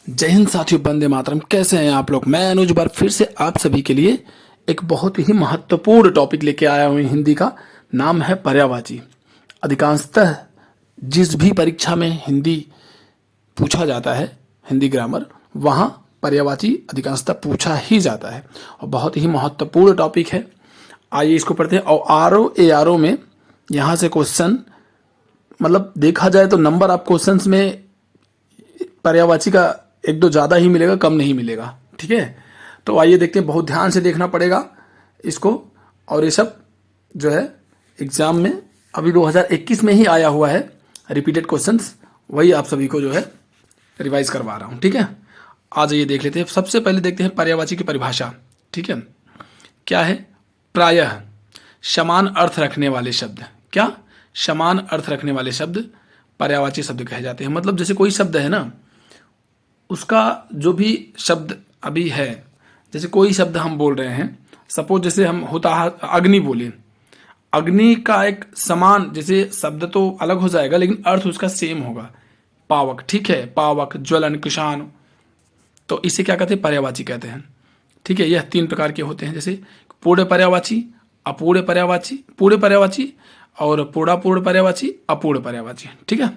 जय हिंद साथियों, वंदे मातरम। कैसे हैं आप लोग? मैं अनुज बार फिर से आप सभी के लिए एक बहुत ही महत्वपूर्ण टॉपिक लेके आया हूँ। हिंदी का नाम है पर्यायवाची। अधिकांशतः जिस भी परीक्षा में हिंदी पूछा जाता है, हिंदी ग्रामर, वहाँ पर्यायवाची अधिकांशतः पूछा ही जाता है और बहुत ही महत्वपूर्ण टॉपिक है। आइए इसको पढ़ते हैं। और आर ओ में यहाँ से क्वेश्चन, मतलब देखा जाए तो नंबर आप क्वेश्चंस में पर्यायवाची का एक दो ज़्यादा ही मिलेगा, कम नहीं मिलेगा। ठीक है, तो आइए देखते हैं। बहुत ध्यान से देखना पड़ेगा इसको। और ये सब जो है एग्जाम में अभी 2021 में ही आया हुआ है, रिपीटेड क्वेश्चंस, वही आप सभी को जो है रिवाइज करवा रहा हूँ। ठीक है, आ जाइए देख लेते हैं। सबसे पहले देखते हैं पर्यायवाची की परिभाषा। ठीक है, क्या है? प्रायः समान अर्थ रखने वाले शब्द। क्या? समान अर्थ रखने वाले शब्द पर्यायवाची शब्द कहे जाते हैं। मतलब जैसे कोई शब्द है ना, उसका जो भी शब्द अभी है, जैसे कोई शब्द हम बोल रहे हैं, सपोज जैसे हम होता अग्नि बोले, अग्नि का एक समान, जैसे शब्द तो अलग हो जाएगा लेकिन अर्थ उसका सेम होगा। पावक, ठीक है, पावक, ज्वलन, किसान, तो इसे क्या कहते हैं? पर्यायवाची कहते हैं। ठीक है, यह तीन प्रकार के होते हैं, जैसे पूर्ण पर्यायवाची, अपूर्ण पर्यायवाची, पूर्ण पर्यायवाची और पूर्णापूर्ण पर्यायवाची, अपूर्ण पर्यायवाची। ठीक है,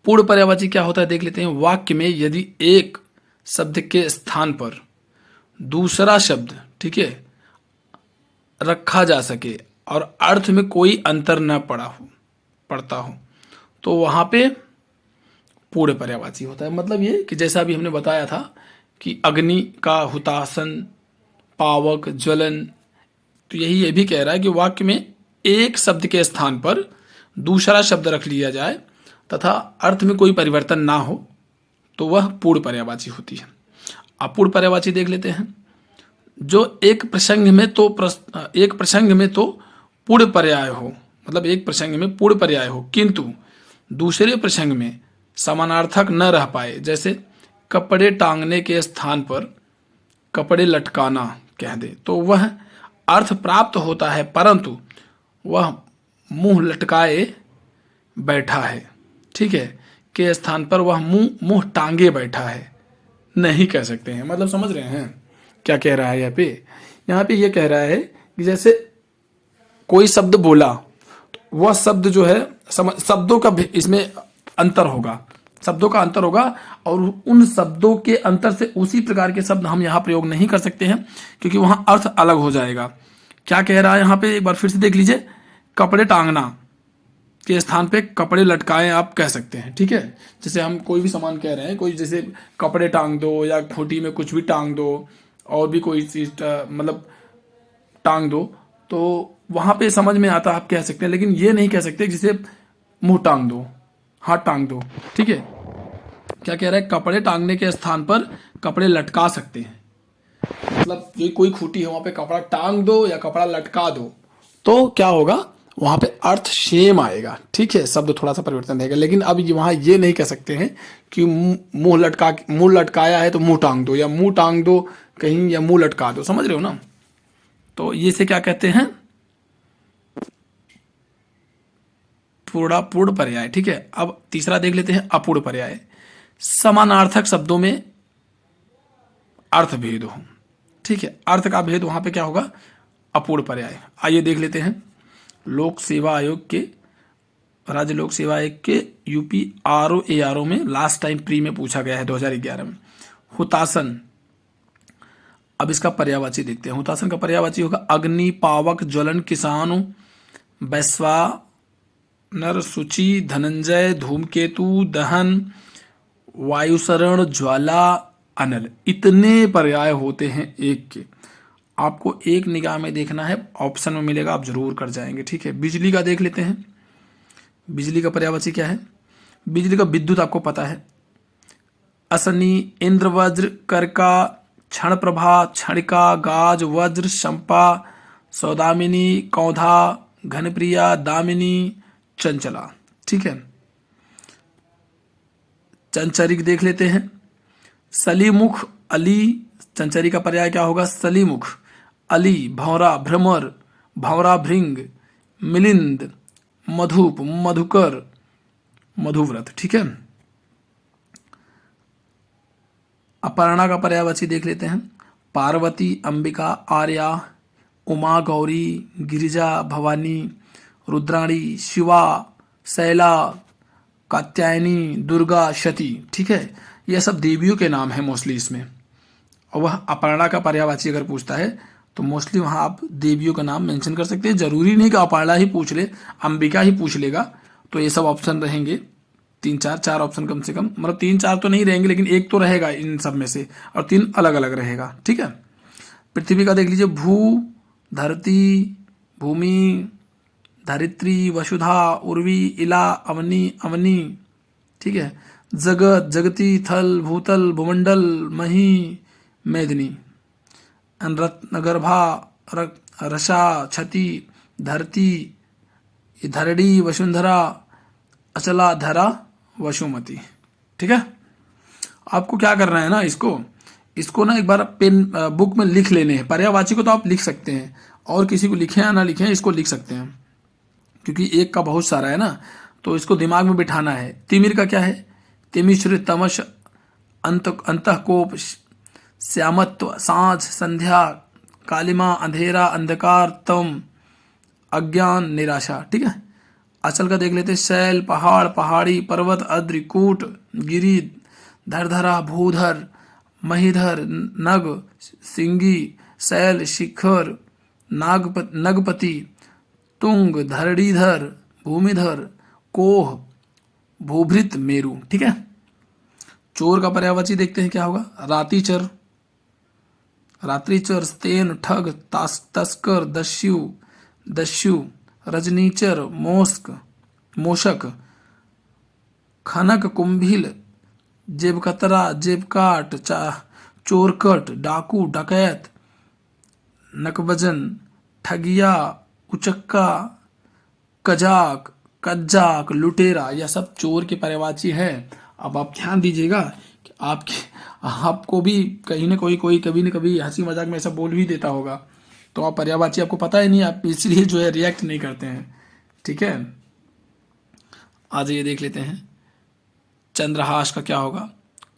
पूर्ण पर्यायवाची क्या होता है देख लेते हैं। वाक्य में यदि एक शब्द के स्थान पर दूसरा शब्द, ठीक है, रखा जा सके और अर्थ में कोई अंतर न पड़ता हो, तो वहां पे पूर्ण पर्यायवाची होता है। मतलब ये कि जैसा अभी हमने बताया था कि अग्नि का हुतासन, पावक, ज्वलन, तो यही ये भी कह रहा है कि वाक्य में एक शब्द के स्थान पर दूसरा शब्द रख लिया जाए तथा अर्थ में कोई परिवर्तन ना हो, तो वह पूर्ण पर्यायवाची होती है। अपूर्ण पर्यायवाची देख लेते हैं। जो एक प्रसंग में तो पूर्ण पर्याय हो, मतलब एक प्रसंग में पूर्ण पर्याय हो किंतु दूसरे प्रसंग में समानार्थक न रह पाए, जैसे कपड़े टांगने के स्थान पर कपड़े लटकाना कह दे, तो वह अर्थ प्राप्त होता है परंतु वह मुंह लटकाए बैठा है, ठीक है, के स्थान पर वह मुंह टांगे बैठा है नहीं कह सकते हैं। मतलब समझ रहे हैं क्या कह रहा है यहाँ पे ये कह रहा है कि जैसे कोई शब्द बोला, वह शब्द जो है शब्दों का इसमें अंतर होगा, शब्दों का अंतर होगा और उन शब्दों के अंतर से उसी प्रकार के शब्द हम यहाँ प्रयोग नहीं कर सकते हैं क्योंकि वहां अर्थ अलग हो जाएगा। क्या कह रहा है यहाँ पे, एक बार फिर से देख लीजिए। कपड़े टांगना के स्थान पे कपड़े लटकाएं आप कह सकते हैं। ठीक है, जैसे हम कोई भी सामान कह रहे हैं, कोई जैसे कपड़े टांग दो या खूंटी में कुछ भी टांग दो और भी कोई चीज मतलब टांग दो, तो वहां पे समझ में आता, आप कह सकते हैं। लेकिन ये नहीं कह सकते जैसे मुंह टांग दो, हाथ टांग दो। ठीक है, क्या कह रहा है? कपड़े टांगने के स्थान पर कपड़े लटका सकते हैं। मतलब ये कोई खूंटी है, वहां पे कपड़ा टांग दो या कपड़ा लटका दो, तो क्या होगा? वहां पे अर्थ सेम आएगा। ठीक है, शब्द थोड़ा सा परिवर्तन रहेगा, लेकिन अब वहां ये नहीं कह सकते हैं कि मुंह लटकाया है तो मुंह टांग दो, या मुंह टांग दो कहीं, या मुंह लटका दो। समझ रहे हो ना? तो ये से क्या कहते हैं? पूर्ण पर्याय। ठीक है, अब तीसरा देख लेते हैं, अपूर्ण पर्याय। समानार्थक शब्दों में अर्थ भेद हो। ठीक है, अर्थ का भेद वहां पे क्या होगा? अपूर्ण पर्याय। आइए देख लेते हैं। लोक सेवा आयोग के, राज्य लोक सेवा आयोग के यूपी आर ओ में लास्ट टाइम प्री में पूछा गया है 2011 में। हुतासन, अब इसका पर्यायवाची देखते हैं। हुतासन का पर्यायवाची होगा अग्नि, पावक, ज्वलन, किसान, वैश्वानर, सूची, धनंजय, धूमकेतु, दहन, वायुसरण, ज्वाला, अनल। इतने पर्याय होते हैं एक के। आपको एक निगाह में देखना है, ऑप्शन में मिलेगा, आप जरूर कर जाएंगे। ठीक है, बिजली का देख लेते हैं। बिजली का पर्यायवाची क्या है? बिजली का विद्युत आपको पता है। असनी, इंद्र, वज्र, करका, क्षण प्रभा, क्षणिका, गाज, वज्र, शंपा, सौदामिनी, कौधा, घनप्रिया, दामिनी, चंचला। ठीक है, चंचरिक देख लेते हैं। सलीमुख, अली, चंचरी का पर्याय क्या होगा? सलीमुख, अली, भौरा, भ्रमर, भौरा, भृंग, मिलिंद, मधुप, मधुकर, मधुव्रत। ठीक है, अपर्णा का पर्यायवाची देख लेते हैं। पार्वती, अंबिका, आर्या, उमा, गौरी, गिरिजा, भवानी, रुद्राणी, शिवा, शैला, कात्यायनी, दुर्गा, शती। ठीक है, यह सब देवियों के नाम है मोस्टली इसमें। और वह अपर्णा का पर्यायवाची अगर पूछता है तो मोस्टली वहाँ आप देवियों का नाम मेंशन कर सकते हैं। जरूरी नहीं कि अपर्णा ही पूछ ले, अंबिका ही पूछ लेगा। तो ये सब ऑप्शन रहेंगे, तीन चार ऑप्शन कम से कम, मतलब 3-4 तो नहीं रहेंगे लेकिन एक तो रहेगा इन सब में से, और 3 अलग अलग रहेगा। ठीक है, पृथ्वी का देख लीजिए। भू, धरती, भूमि, धरित्री, वसुधा, उर्वी, इला, अवनी, अवनी। ठीक है, जगत, जगती, थल, भूतल, भूमंडल, मही, मेदिनी, रत्नगर्भा, रसा, छति, धरती, धरणी, वसुंधरा, अचला, धरा, वसुमती। ठीक है, आपको क्या करना है ना, इसको ना एक बार पेन बुक में लिख लेने हैं। पर्यायवाची को तो आप लिख सकते हैं, और किसी को लिखें या ना लिखें, इसको लिख सकते हैं, क्योंकि एक का बहुत सारा है ना, तो इसको दिमाग में बिठाना है। तिमिर का क्या है? तिमिश्र, तमस, अंतःकोप, श्यामत्व, सांझ, संध्या, कालिमा, अंधेरा, अंधकार, तम, अज्ञान, निराशा। ठीक है, अचल का देख लेते हैं। शैल, पहाड़, पहाड़ी, पर्वत, अद्रि, कूट, गिरि, धरधरा, भूधर, महीधर, नग, सिंगी, शैल, शिखर, नगपति, तुंग, धरणीधर, भूमिधर, कोह, भूभृत, मेरु। ठीक है, चोर का पर्यायवाची देखते हैं क्या होगा। रातिचर, रात्रिचर, स्तेन, ठग, तस्कर, दस्यु, रजनीचर, मोशक, खनक, कुंभिल, जेबकतरा, जेबकाट, चोरकट, डाकू, डकैत, नकबजन, ठगिया, उचक्का, कजाक, कज्जाक, लुटेरा। यह सब चोर के पर्यायवाची है। अब आप ध्यान दीजिएगा कि आपको भी कहीं ना कोई कभी न कभी हंसी मजाक में ऐसा बोल भी देता होगा, तो आप पर्यायवाची आपको पता ही नहीं, आप इसलिए जो है रिएक्ट नहीं करते हैं। ठीक है, आज ये देख लेते हैं चंद्रहास का क्या होगा।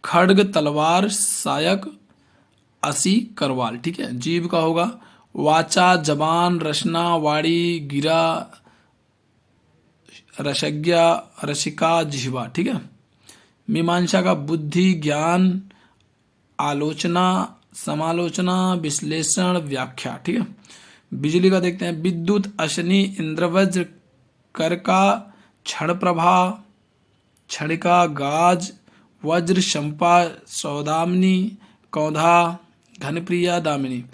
खड्ग, तलवार, सायक, असी, करवाल। ठीक है, जीव का होगा वाचा, जबान, रचना, वाणी, गिरा, रसज्ञा, रसिका, जिह्वा। ठीक है, मीमांसा का बुद्धि, ज्ञान, आलोचना, समालोचना, विश्लेषण, व्याख्या। ठीक है, बिजली का देखते हैं। विद्युत, अश्नि, इंद्रवज्र, कर्का, क्षण प्रभा, क्षणिका, गाज, वज्र, शंपा, सौदामिनी, कौधा, घनप्रिया, दामिनी।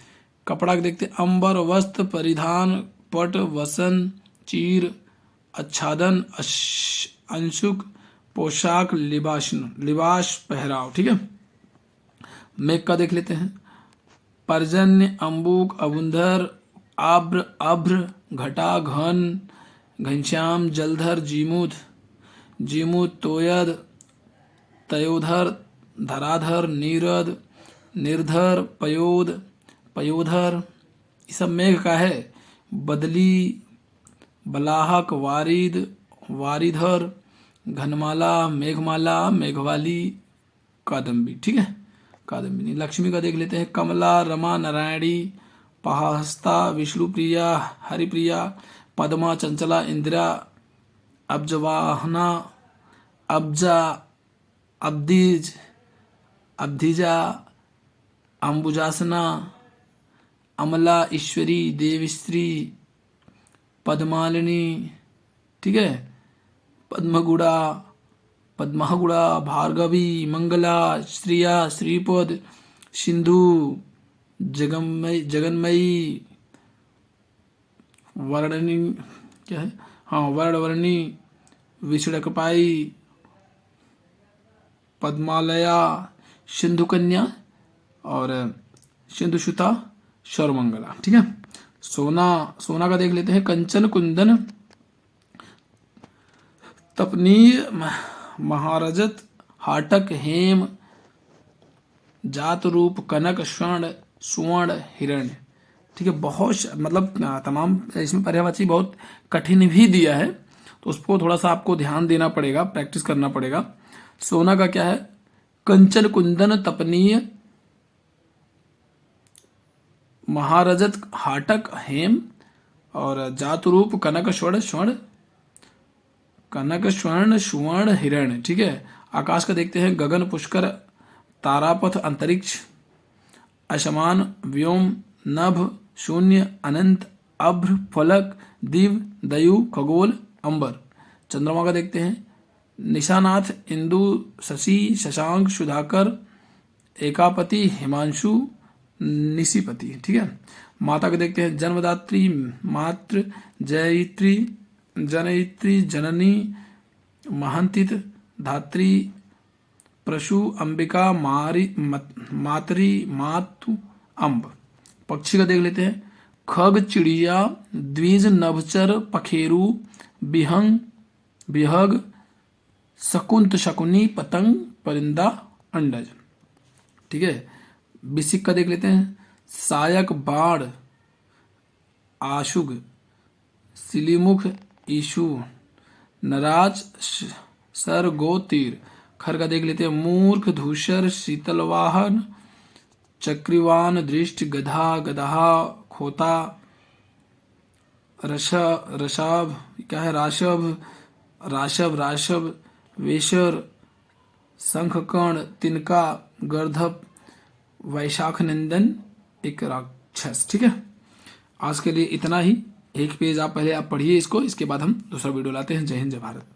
कपड़ा के देखते हैं। अंबर, वस्त्र, परिधान, पट, वसन, चीर, आच्छादन, अंशुक, पोशाक, लिबास, पहराव। ठीक है, मेघ का देख लेते हैं। पर्जन्य, अंबुक, अबुंधर, आब्र, अभ्र, घटा, घन, घनश्याम, जलधर, जीमूत, तोयद, तयोधर, धराधर, नीरद, निर्धर, पयोधर। ये सब मेघ का है। बदली, बलाहक, वारिद, वारिधर, घनमाला, मेघमाला, मेघवाली, कादम्बी। ठीक है, कादम्बिनी। लक्ष्मी का देख लेते हैं। कमला, रमा, नारायणी, पहास्ता, विष्णुप्रिया, हरिप्रिया, पद्मा, चंचला, इंदिरा, अब्जवाहना, अब्जा, अब्धिजा, अंबुजासना, अमला, ईश्वरी, देवश्री, पद्मालिनी। ठीक है, पद्मगुड़ा, भार्गवी, मंगला, श्रिया, श्रीपद, सिंधु, जगन्मयी, वर्णनी, क्या है, हाँ, वर्णवर्णी, विषड़कपाई, पद्मालया, सिंधु कन्या और सिंधुसुता, शौरमंगला। ठीक है, सोना का देख लेते हैं। कंचन, कुंदन, तपनीर, महारजत, हाटक, हेम, जात रूप, कनक, स्वर्ण, हिरण्य। ठीक है, बहुत मतलब तमाम इसमें पर्यायवाची बहुत कठिन भी दिया है, तो उसको थोड़ा सा आपको ध्यान देना पड़ेगा, प्रैक्टिस करना पड़ेगा। सोना का क्या है? कंचन कुंदन तपनीय, महारजत हाटक हेम, और जातरूप कनक स्वर्ण स्वर्ण, कनक स्वर्ण सुवर्ण हिरण। ठीक है। आकाश का देखते हैं, गगन पुष्कर, तारापथ अंतरिक्ष, असमान व्योम, नभ शून्य अनंत, अभ्र फलक, दिव दयु खगोल अंबर। चंद्रमा का देखते हैं, निशानाथ इंदु शशि शशांक सुधाकर, एकापति हिमांशु निशिपति। ठीक है। माता को देखते हैं, जन्मदात्री मातृ, जयित्री जनयित्री जननी, महंतित धात्री, प्रसु अंबिका मातरी मातु अम्ब। पक्षी का देख लेते हैं, खग चिड़िया, द्विज नभचर पखेरु, बिहंग बिहग, शकुंत शकुनी, पतंग परिंदा अंडज। ठीक है। बिसिक का देख लेते हैं, सायक बाण, आशुग, सिलीमुख ईशु, नराज सर गो तीर। खर का देख लेते हैं, मूर्ख धूसर शीतलवाहन, चक्रिवान दृष्ट, गधा गधा खोता, रसाभ क्या है, राशभ राशभ राशभ, वेशर, शंखकर्ण, तिनका, गर्धप, वैशाख नंदन, एक राक्षस। ठीक है। आज के लिए इतना ही। एक पेज आप पहले आप पढ़िए इसको, इसके बाद हम दूसरा वीडियो लाते हैं। जय हिंद जय भारत।